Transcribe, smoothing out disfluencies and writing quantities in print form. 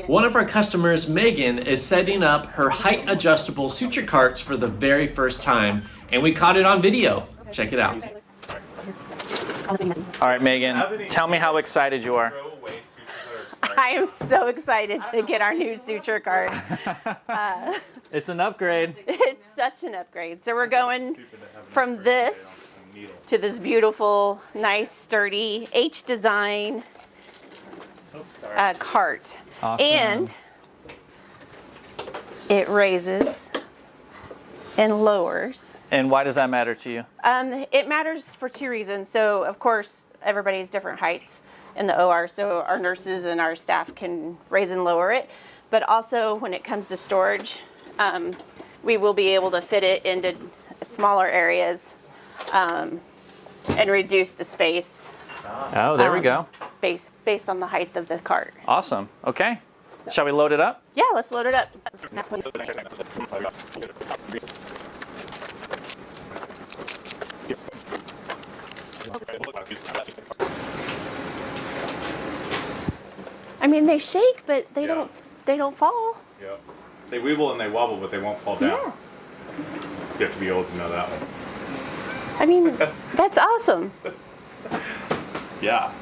One of our customers, Megan, is setting up her height adjustable suture carts for the very first time, and we caught it on video. Check it out. All right, Megan, tell me how excited you are. I am so excited to get our new suture cart. It's an upgrade. It's such an upgrade. So we're going from this to this beautiful, nice, sturdy H design cart. Awesome. And it raises and lowers. And why does that matter to you? It matters for two reasons. So, of course, everybody's different heights in the OR, so our nurses and our staff can raise and lower it. But also, when it comes to storage, we will be able to fit it into smaller areas and reduce the space. Oh, there we go. Based on the height of the cart. Awesome. Okay. Shall we load it up? Yeah, let's load it up. I mean, they shake, but they don't fall. Yeah. They weeble and they wobble, but they won't fall down. Yeah. You have to be old to know that one. I mean, that's awesome. Yeah.